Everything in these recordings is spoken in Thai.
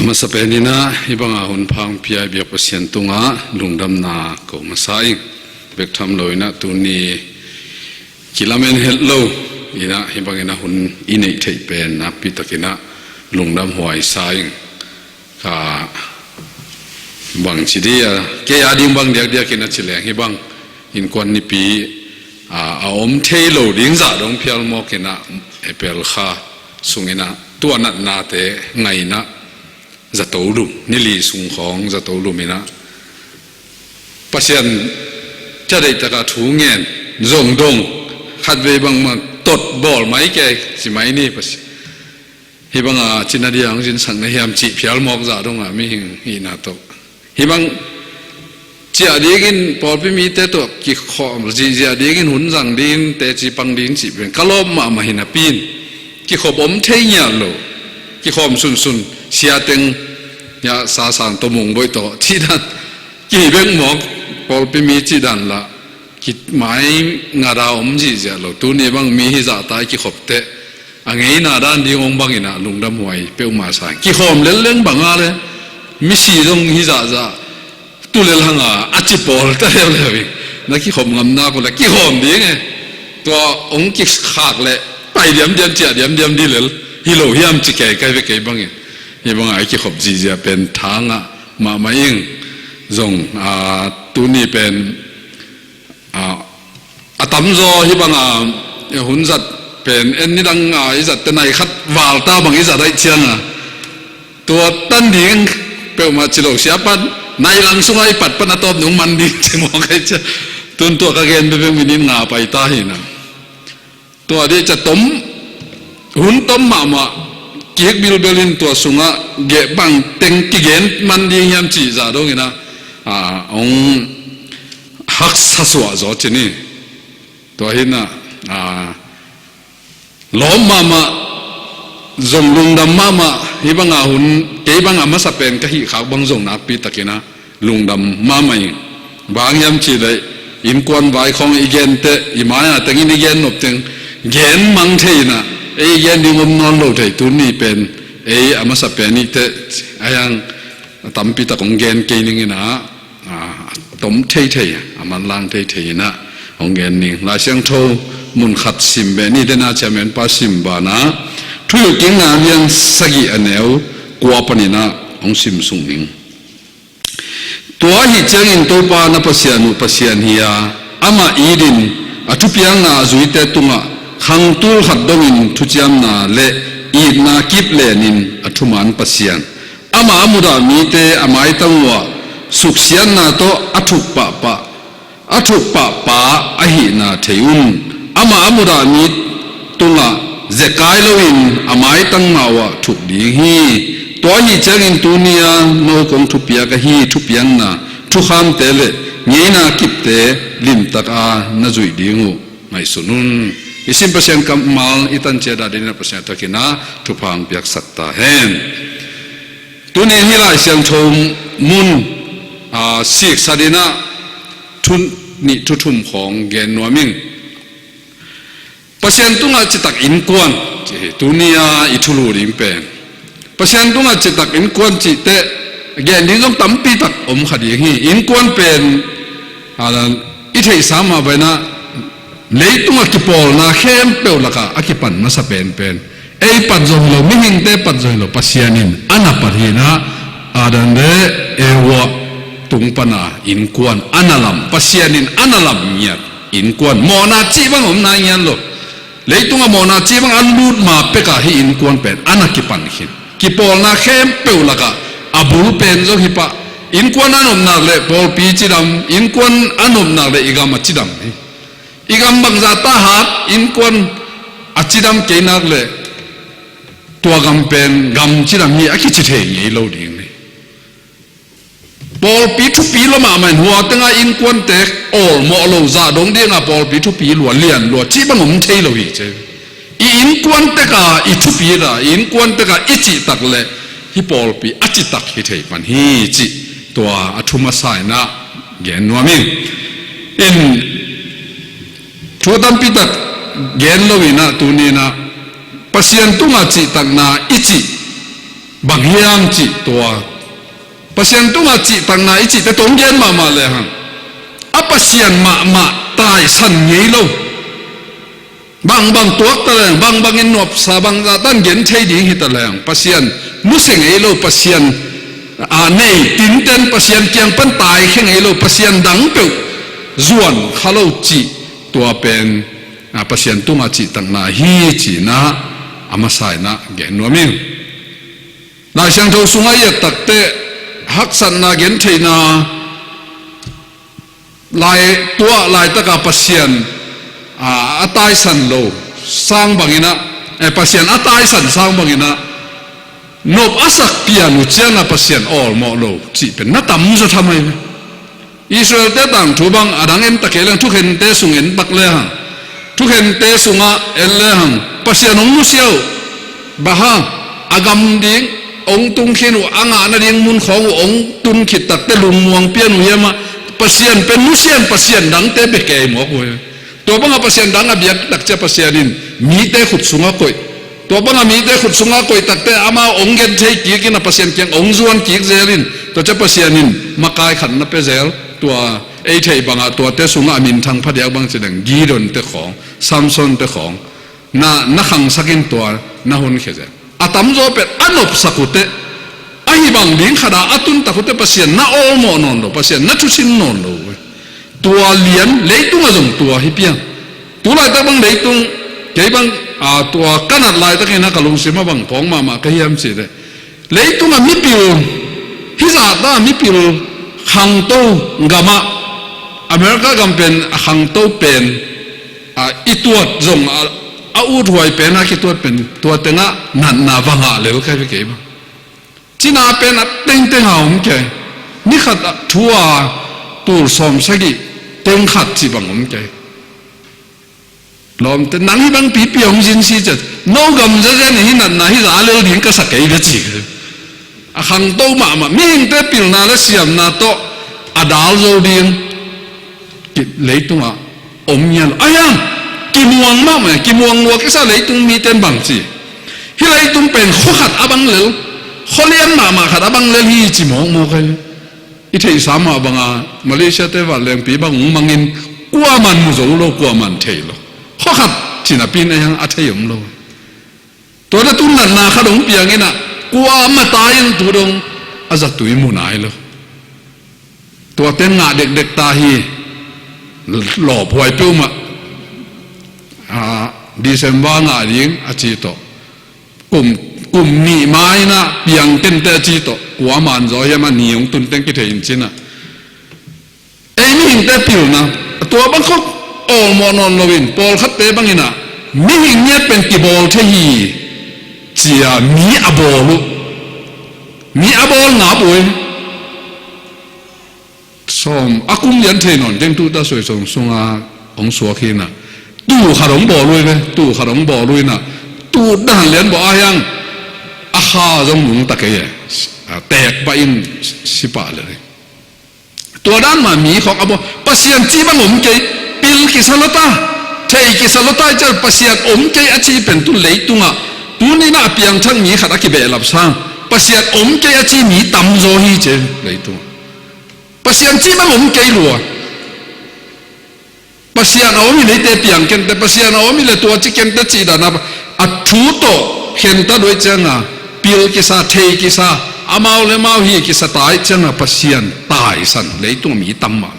masa penina ibang ahun phang pia biak pasien tunga lungdam na ko masai bek tham loina tuni kilamen hello ina ibang ina hun inei thei pen na pitakina lungdam huai sai ka bang chidia ke ading bang dia dia kina chileng ibang in kon ni pi a om thei lo ding za dong phial mo kina epel kha sungina tuanat na te ngaina zatolum nili sung khong zatolum ina pasien chadai taka thungen zong dong khat ve bang ma tot bol mai ke si mai ni pas hi bang a chinadia ang jin sang na hiam chi phial mok za dong a mi hing hi na to hi bang chia digin pol pi mi te to ki khom ji ja digin hun jang din te chi pang din chi ben kalom ma hina pin ki khobom thei nya lo ki khom sun sun sia teng ya sa sang to mong boi to chi dat ki beng mok pol pi mi chi dan la ki mai nga ra om ji ja lo tu ni bang mi hi za ta ki khop te angei na dan di ong bang ina lungdam huai pe ma sa ki khom leng leng bang a le mi si dong hi za za tu le hanga a chi pol ta le le na ki khom ngam na ko la ki khom di nge to ong ki khak le pai diam diam chia diam diam di le hi lo hiam chi kai kai ve kai bang hi bang ai ki khop ji ja pen thanga ma ing zong tu ni pen tam zo hi bang hun zat pen en ni dang ai zat te nai khat wal ta bang i za dai chian tua tan ding pe ma chi lo sia pan nai lang sungai pat pan atom nung man di che mo kai cha tun to ka gen be minin nga pai ta hi na tua de cha tom hun tom ma kiek bil belin tua sunga ge bang teng ki gen man di yam chi za do ngina ong hak sa swa zo chini tua hina lom mama zong lungdam mama hibang hun ke bang ama sa pen ka hi khak bang zong na pi takina lungdam mama bang yam chi dai in kon vai khong igen te imaya tengin igen nop teng gen mang theina ei gen ni ngom non lo thei tu ni pen ei ama sa pen ni te ayang tampi ta kong gen ke ning ina tom thei thei aman lang thei thei na ong gen ni la siang tho mun khat sim be ni de na chamen pa sim ba na thu king na lian sagi aneu kwa panina ong sim sung ning to hi chang in to pa na pasian hiya ama idin athu piang na zuite tunga khang tul khat dongin thu chiam na le id na kip le nin athuman pasian ama amura mi te amai tangwa suksian na to athuk pa pa ahi na theun ama amura mi tunga zekai loin amai tang mawa thuk ding hi to hi changin tunia no kong thupia ka hi thupiang na thu kham te le ngeina kip te lim taka na zui dingu mai sunun isim pasien kamal itan cheda dina pasien takina thupang piak sakta hen tuni hila siang thom mun sik sadina thun ni thuthum khong gen nuaming pasien tunga chitak in kwan tunia ithulu rim pen pasien tunga chitak in kwan chi te gen ding jong tampi tak om khadi hi in kwan pen alan i thei sama baina leitunga ki pol na khem pe laka akipan na sa pen ei pat jong lo mihing te pat jong lo pasianin ana parhina adan de ewa tungpana in kwan analam pasianin analam nyat in kwan mona chi bang om na nyan lo leitunga mona chi bang anlut ma peka hi in kwan pen anakipan hin ki pol na khem pe laka abul pen zo hi pa in kwan anom na le pol pi chidam in kwan anom na le igama chidam igam bang za ta hat in kwan achidam ke nak le tua gam pen gam chidam hi aki chi the ngi lo ding ni pol pi thu pi lo ma man huwa tanga in kwan te ol mo lo za dong ding a pol pi thu pi lo lian lo chi bang om thei lo hi che in kwan te ka i thu pi ra in kwan te ka ichi tak le hi pol pi achi tak hi thei pan hi chi tua athuma sai na gen nuamin in thutam pi tak gen lo ina tu ni na pasien tunga chi tak na ichi บางอย่างจิตัวปัสยันตุงอาจิตั้งไหนจิแต่ตรงเย็นมาเลยฮะอัปเสียนมาตายสันงี้โลบางตัวตะแลงบางเงินหนวบสาบางตั้งเย็นใช้ดีฮิตะแลงปัสยันมุสิงไอโลปัสยันในตินเต้นปัสยันเกียงปั้นตายแข่งไอโลปัสยันดังเปียวจวนฮัลโหลจิตัวเป็นปัสยันตุงอาจิตั้งไหนฮีจีนะอามาใส่นะเกณฑ์นัวมิงนายช่างทสุงไอตักเตะฮักสันนาเกณฑ์เทนาลายตัวลายตะกาปัสยันอัตายสันโลสร้างบางอินะปัสยันอัตายสันสร้างบางอินะนบอาศักเปียนุเจนะปัสยันออลมอโลจีเป็นนัตตัมจะทำไมอิสราเอลเตต่างทุบังอดังเอ็นตะเกลังทุกเห็นเตสุงเอ็นตักเลหังทุกเห็นเตสุงะเอ็นเลหังปัสยันองมุเซียวบ้าอากำดิ้งองตุงขินอังอานาดิ้งมุนขององตุนขิดตักเตลุงมวงเปียนุเยมาปัสยันเป็นมุเซียนปัสยันดังเตเบเกยหมอกวยตัวบังปัสยันดังอบิยักตักเจปัสยันินมีเตขุดสุงะกอยตัวบังมีเตขุดสุงะกอยตักเตอามาองเกนใช้กีกินปัสยันเกียงองจวนกีกเซรินตัวเจปัสยันินมากายขันนับเปเซลตัวไอเทบังตัวเตสุงะมินทางพระเดียบังเสดงกีดอนเตของซัมซอนเตของนักขังสักินตัวนาหุนเขเจอาตัมโจเป็ดอันอบสักุเตไอบังดิ้งขดาอัตุนตะกุเตปัสยันนาโอลโมนอนโลปัสยันนาทุสินนอนโลตัวเลียนเลยตุงอาจงตัวฮิเปียตัวลายตะบังเลยตุงเกี่ยบังตัวกันนัดลายตะกี้นักลุงสิมาบังพองมาเกี่ยมสิเลยตุงมิปิวฮิซาตามิปิวขังโตกามาอเมริกากำเป็นขังโตเป็นอีตัวจงอูถวยเป็นคิดตัวเป็นตัวเต็งนันนาวังอะไรก็แค่ไปเกี่ยบจีน่าเป็นเต็งหอมแก่นี่ขัดทัวตูสมสกิเต็งขัดจีบังผมแกลมแต่นังฮิบังปีปีของจินซีจัดโนกำจะเจนี่นันนะฮิราเลวดิ้งก็สักเกยก็จีขังโตมามีหิงเตปิลนาและเสียมนาโตอดาลโจดิ้งเลยตัวอมยันอายังกิมวงมากไหมกิมวงวัวก็ซาเลยตุงมีเต็มบังจีฮิเลยตุงเป็นข้อขัดอบังเลวข้อเลี้ยงมาขัดอบังเลวฮีจิมองโมกันอีเทสามาบังมาเลเซียเทวันเลี้ยงปีบังมังอินกัวมันมุโจโลกัวมันเทโลข้อขัดจีน่ะปีนยังอัฐยมโลตัวนั้นตุนนั่นนาขดงเปียงนี่น่ะกัวมาตายยังตัวดงอาจัตุยมุนายโลตัวเต็นงาเด็กตาฮีหล่อพวยปิ้วมาดิเซมบางาดิงอาจิโตกลุ่มนี่ไม้นะเปียงเต็นเตจิโตกัวมันจอยมันนิยงตุนเต็งกิเทอินจินะไอ้นี่หิงเตปิวนะตัวบังคับโอมอนอนโลวินปอลคัดเตบังอินะมีหิงเนี่ยเป็นกิบอลเทฮีเจียมีอบอลุมีอบอลหนาบุยส่งอากุมยันเทนอนเต็งตู้ตาสวยส่งส่งองสวกินะตู้ขนมบ่อลุยเลยตู้ขนมบ่อลุยนะตู้ด่านเลียนบ่อยังอาคาจงมุงตะเกียแตกไปอินสิปะเลยตัวด้านมามีของอบปัสยันจีบังอมเกยปิลกิสลตาเทกิสลตาจะปัสยันอมเกยอาชีเป็นตุเลยตุงะตุนี่น่าเปียงทั้งมีขัดกิเบลับสร้างปัสยันอมเกยอาชีมีตำโจฮีเจเลยตุงปัสยันจีบังอมเกยรัวปัสยันเอามีเลยเตเปียงกันแต่ปัสยันเอามีเลยตัวจิกันแต่จีดานะอัทุโตเห็นตาด้วยจังปิลกิสาเทกิสาอามาเลมาฮีกิสตายจังปัสยันตายสันเลยตัวมีตัมมา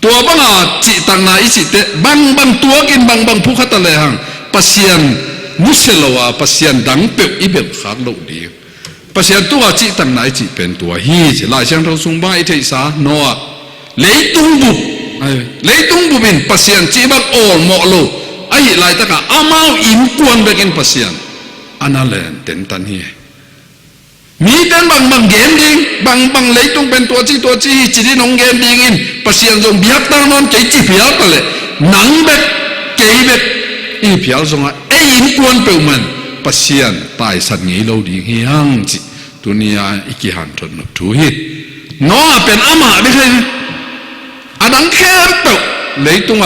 ตัวบังจิตังนาอิจิเตบังตัวกินบังผู้ขัดเลยหังปัสยันมุสลวะปัสยันดังเปิบอิเบลขาดโลดีปัสยันตัวจิตังนาอิจิเป็นตัวฮีจิลายช่างเราสุงบ้าอิเทสาโนะเลยตุงบุบินปัสยันจีบักโอลโมโลไอ้ลายตะกะอามาอินกวนเบกินปัสยันอันนั้นเลยเต็นตันฮีมีแต่บางเกณฑ์ดิงบางเลยต้องเป็นตัวจีจีนองเกณฑ์ดิงอินปัสยันจงเบียดตั้งนอนเกยจีเพียร์กันเลยหนังเบ็ดเกยเบ็ดอีเพียร์จงไอ้อินกวนเปล่ามันปัสยันตายสัตว์งี้เราดิงฮีฮังจีตัวนี้อีกหันทนนับถูฮีน้อเป็นอามาไม่ใช่อันนั้นแค่เปล่าเลยตรง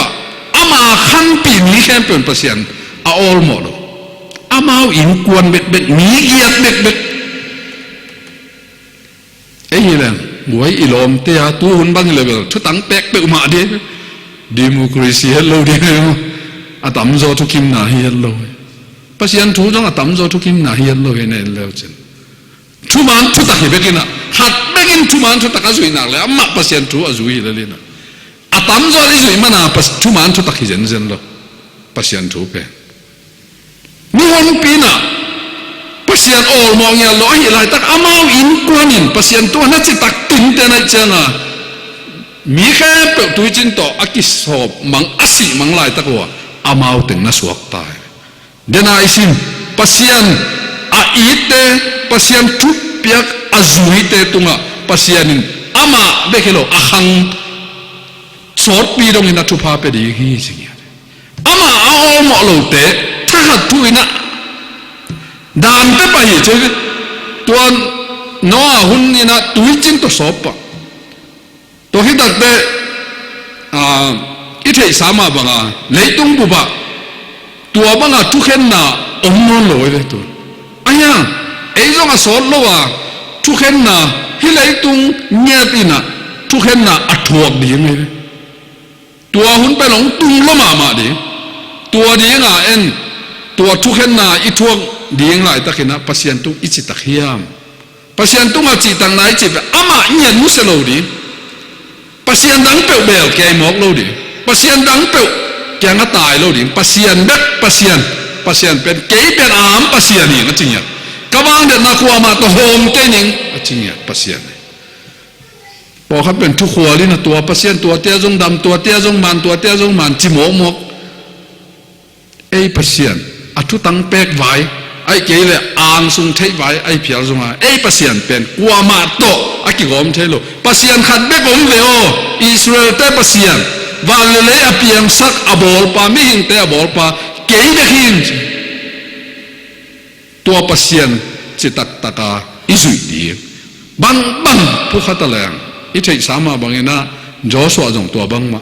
อามาขันปีนี้แค่เป็นปัสยันอาออลหมดอามาอินกวนเบ็ดมีเกียรติเบ็ด บวยอิลอมเตียตัวหุ่นบังเลยแบบชุดตั้งแปกเปอุมาเดียดิโมคราซีฮัลโหลเดียอาตัมโจทุกิมนาฮิฮัลโหลปัศยันทูจงอาตัมโจทุกิมนาฮิฮัลโหลเฮเนลเลวเจนทุมันทุตักเฮเบกินะหัดเบกินทุมันทุตักอาจุยนักเลยอามาปัศยันทูอาจุยเลยนะอาตัมโจอาจุยมันอาปัสทุมันทุตักฮิเจนเจนโลปัศยันทูเปนี่วันปีน่ะปัศยันโอมองอย่างลอยไหลตักอามาอินกวนินปัศยันตัวนั้นจิตักตินเตนัยเจนะมีแค่เปิดตัวจินโตอากิสอบมังอาศิมังไหลตักว่าอามาถึงน่าสวกตายเดนายสิมปัศยันอาอิเตปัศยันทุบเปียกอาจุยเตตุงะปัศยันินอามาเบกิโลอาหังสอดปีดงอินนัทุพาเปดีฮีสิงห์อามาเอาหมอโลเตถ้าหัดทุยนะดานเตไปเจอตัวน้อหุ่นนี่นะตุยจินตัวสอบปะตัวที่ตัดเตอิเทสามาบังอาเลยตุงบุบะตัวบังอาทุกเห็นนะอมนอนลอยเลยตัวอันยังไอ้จงอาสอนเราว่าทุกเห็นนะฮิเลยตุงเงียตินะทุกเห็นนะอัดทวกดีไหมตัวหุ่นไปหลงตุงละมาดีตัวดีงาเอ็นตัวทุกเห็นนะอีทวกดีงไรตะกินะปัศยันตุงอิจิตะเขียมปัศยันตุงอาจิตังไหนจิบอามาเงียนมุสโลดีปัศยันดังเปลวเบลแกมอกโลดีปัศยันดังเปลวแกงก็ตายโลดีปัศยันเบ็ดปัศยันเป็นเกยเป็นอามปัศยันนี่ก็จริงอย่างกำลังเดินนักว่ามาตัวโฮมเกนิงก็จริงอย่างปัศยันพอเขาเป็นทุกขัวลินะตัวปัศยันตัวเตี้ยจงดำตัวเตี้ยจงมันตัวเตี้ยจงมันจิโมกไอ้ปัศยันอัทุตังเปกไว้ไอ้เกยเลยอ่างสุงเทไว้ไอ้เพียรจงมาไอ้ปัศยันเป็นกัวมาโตไอ้กิโกมเทโลปัศยันขัดเบกผมเลยโออิสราเอลเตปัศยันวันเลยอเพียงสักอบอลปาไม่หิงเตอบอลปาเกยเด็กหินตัวปัศยันจิตักตะกาอิสุดีบังผู้ขัดตะแลงอิเทสามาบังเงินะจอสวาจงตัวบังมา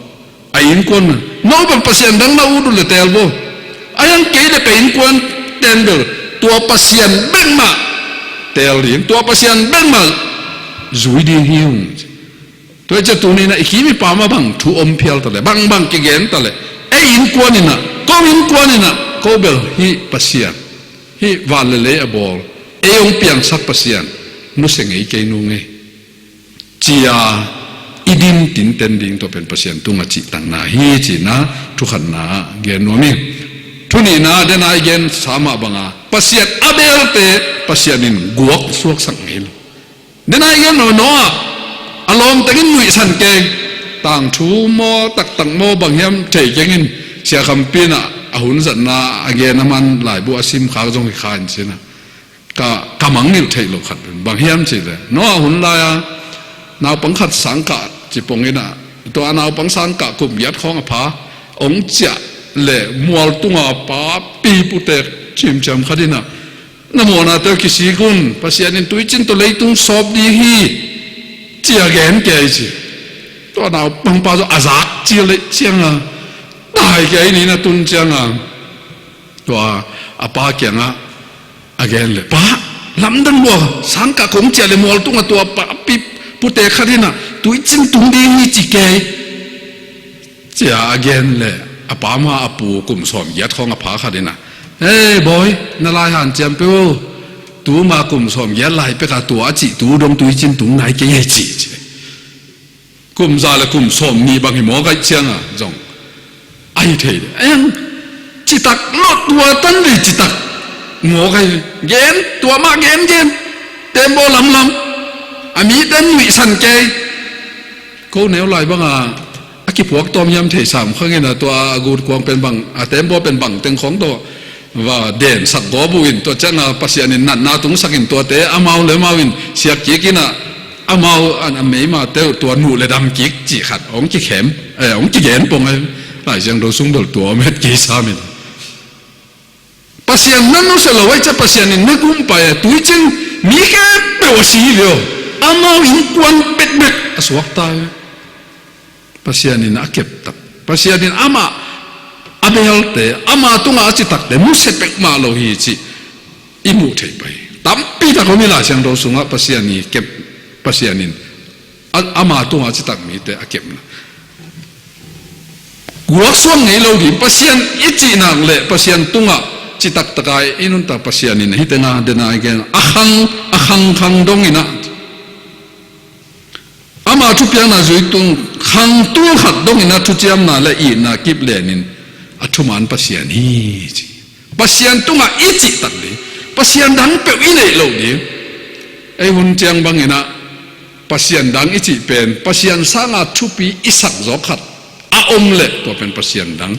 ไอ้ยินคนน้องเป็นปัศยันดังน่าอุดุเลเตลโบไอ้ยังเกยเลยเป็นยินคนเต็นเดอร์ตัวปัศยันเบ่งมาเตลเรียนตัวปัศยันเบ่งมาจุยดีหิวตัวเจ้าตัวนี้นะอีกทีมีป่ามาบังถูอมเพียลตะเลยบังเกยนตะเลยไอ้ยินคนนี่นะก็ยินคนนี่นะก็เบลฮีปัศยันฮีวันเลยอบอลไอ้องเปียงสักปัศยันนุเสงไอ้เกยนุงไงจียาอีดินตินเต็นดิงตัวเป็นปัศยันตุงจิตังนาฮีจีนะทุกขันนาเกยนโนมิทุนีนาเดนายเกนสามาบังอาปัศยันอเบลเตปัศยันินกวกสวกสังเฮลเดนายเกนโนอารมณ์ตั้งหนุ่ยสันเกงต่างชูโมตังโมบางยามใจเกงินเสียคำปีน่ะหุ่นสันนาอเกนมันหลายบัวซิมขาจงขานสินะก็กำมังนิวเทโลขัดบางยามสิเลยน้อหุ่นลายนาวปังขัดสังกะจิปงอินะตัวนาวปังสังกะกลุ่มยัดของอภาองเจเล่มัวตุงอาปาปีปุเตชิมจำขัดินะนโมนาเตกิสีกุนปัศยันินตุยจินตัวเลยตุงสอบดีฮีเจียแกนแกจีตัวเราบังปาโจอาซักเจียเลยเจียงอ่ะตายแกนี่นะตุนเจียงอ่ะตัวอาปาเกียงอ่ะอาแกนเลยป้าลำดังบัวสังกะคงเจียเลยมัวตุงตัวปาปีปุเตขัดินะตุยจินตุงดีฮีจีแกเจียอาแกนเลยอาปามาอาปูกลุ่มสอมยัดของอาปาขัดินะเฮ้ยบอยนาลายหันเจียมเปียวตัวมากลุ่มสอมยัดไหลไปกับตัวจีตัวดงตุยจินตุงไหนแกยังจีกลุ่มซาและกลุ่มสอมมีบางหิมอกันเชียงอ่ะจงไอ้เถิดเอ็งจิตักลดตัวตั้งเลยจิตักหมอกันเย็นตัวมากเย็นเต็มโบลำอามีเต็มหนุ่ยสันเกยเขาแนวไหลบ้างอ่ะอากิพวกตอมยำเทสามข้างนี้นะตัวกูดกวางเป็นบังเต็มโบเป็นบังเต็งของตัวว่าเด่นสักกบุินตัวเจ้านาปัศยานินนาตุงสักินตัวเตะอามาเลยมาวินเสียกิกินะอามาอันไม่มาเตะตัวหนูเลยดำกิกจีขัดองกิเข็มองกิเย็นปงไอ้หลายเสียงเราสุ่มบลตัวเม็ดกีสามินปัศยานั่นนู้นเสลไว้จะปัศยานินนักกุ้มไปตุยจินมีแค่เปวสีเดียวอามาวินกวนเบ็ดสวักตายปัศยานินนักเก็บตับปัศยานินอามาอาเบลเตอามาตุงอาจิตักเตมุสเปกมาโลหิจิอิมุเทไปตั้มปีตะเขามีหลายเสียงเราสุงะปัศยานีเก็บปัศยานิน ama tunga chitak mi te akem na guak suang ngei lo di pasien ichi nang le pasien tunga chitak takai inun ta pasien in hitenga dena again akhang khang dong ina ama chu piang na zui tung khang tu khat dong ina thu chiam na le I na kip lenin athuman pasien hi chi pasien tunga ichi tak le pasien dang pe I nei lo di ai hun chiang bang ina pasien dang ichi pen pasien sanga thupi isak zo khat a le to pen pasien dang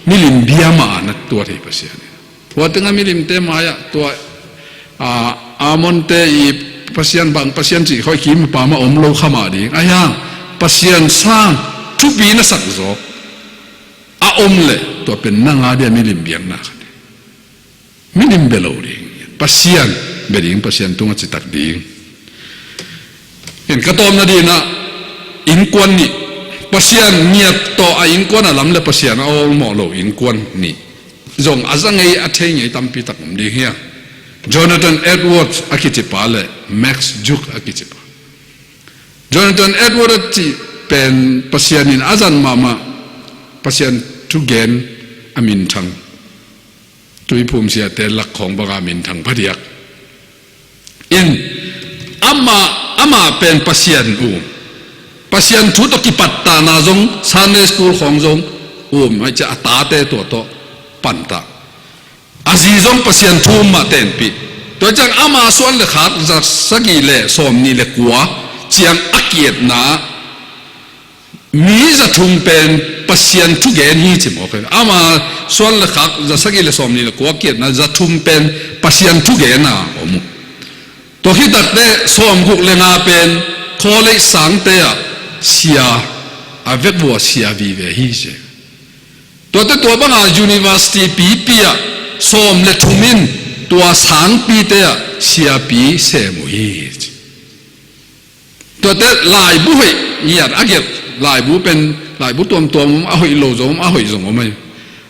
milim biama na to thei pasien wa tenga milim te maya to amon te I pasien bang pasien chi khoi kim pa ma lo khama di aya pasien sang thupi na sak zo a le to pen na nga dia milim biang na milim belo ri pasien beding pasien tunga chi tak ding in katom na di na in kwan ni pasien niat to a in kwan alam le pasien a mo lo in kwan ni zong azangai a thei ngai tampi tak di hia Jonathan Edwards akichipa le Max Juk akichipa Jonathan Edwards chi pen pasien in azan mama pasien tu gen amin thang tui phum sia te lak khong baga min thang phadiak in ama pen pasien pasien thu to ki patta na jong Sunday school khong jong mai cha ata te to panta azi jong pasien thu ma ten pi to chang ama suan le khat za sagi le som ni le kwa chiang akiet na mi za thum pen pasien thu gen hi chim ok ama suan le khat za sagi le som ni le kwa kiet na za thum pen pasien thu gen na omu to hi dak te som guk le nga pen khole sang te a sia avec bo sia vive hi je to te to banga university pi a som le thumin to sang pi te a sia pi se mu hi to te lai bu hoi yat aget lai bu pen lai bu tom a hoi lo zom a hoi zong mai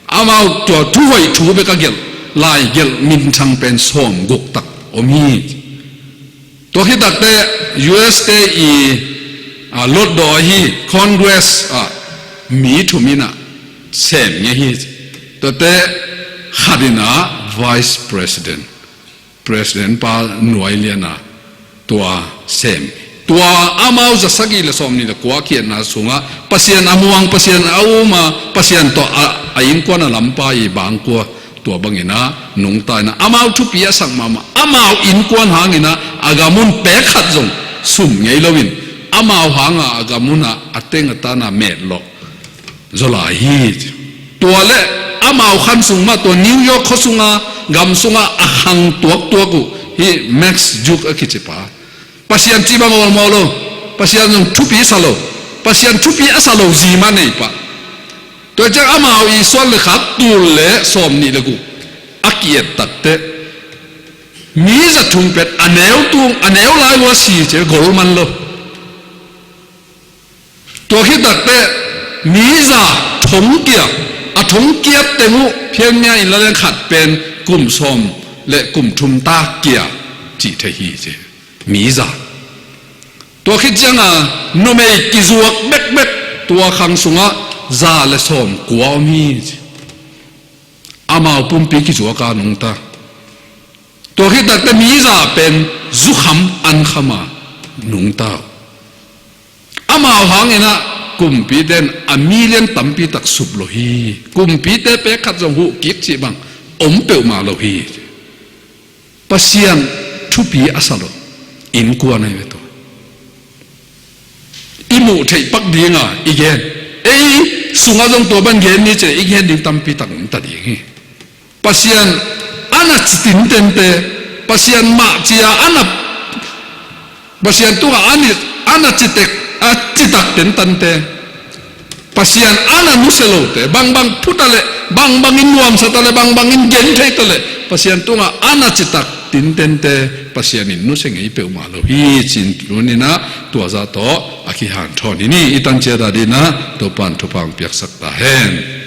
ama to thu hoi thu be ka gel lai gel min chang pen som guk tak omi to hi dak te US te I lot do hi Congress mi thu mina sem nge hi to te khadina vice president pa nuai liana tua sem tua amau za sagi le som ni le kwa kian na sunga pasien amuang pasien auma pasien to ain ko na lampa I bang ko tua bangina nung ta na amau thu pia sang mama amau in kwan hangina agamun pe khat jong sum ngei lovin amau hanga agamuna atenga ta na met lo zola hi tua le amau khan sung ma to New York khosunga gam sunga ahang tuak ku hi Max Juk akichipa pasien tiba molo pasien jong thupi salo pasien thupi asalo ji ma nei pa to jang amau I sol le khat tu le som ni le gu akiet tatte mi za thung pet aneu lai wa si che gol man lo to hi tatte mi za thong kia a thong kia temu phian nya in la len khat pen kum som le kum thum ta kia chi the hi che mi za to hi janga no me ki zuak bek tua khang sunga za le som kwa mi amau pumpi ki zuaka nung ta to hi tak te mi za pen zu kham an khama nung ta amau hangena kumpi den a million tampi tak sup lo hi kumpi te pe khat jong hu kip chi bang om pe ma lo hi pasien thupi asalo in kwa nei ve to imu thei pak dinga igen ei sunga jong to ban gen ni che igen ding tampi tak ta ding hi pasien ana chitin tente pasien ma chia ana pasien tu ana chitek a chitak ten tante pasien ana nuselo te bang putale bang in nuam satale bang in gen thei tale pasien tu ana chitak tin tente pasien in nuseng ei pe ma lo hi chin lunina tu za to akhi han thoni ni itan che da dina to pan thu pang piak sakta hen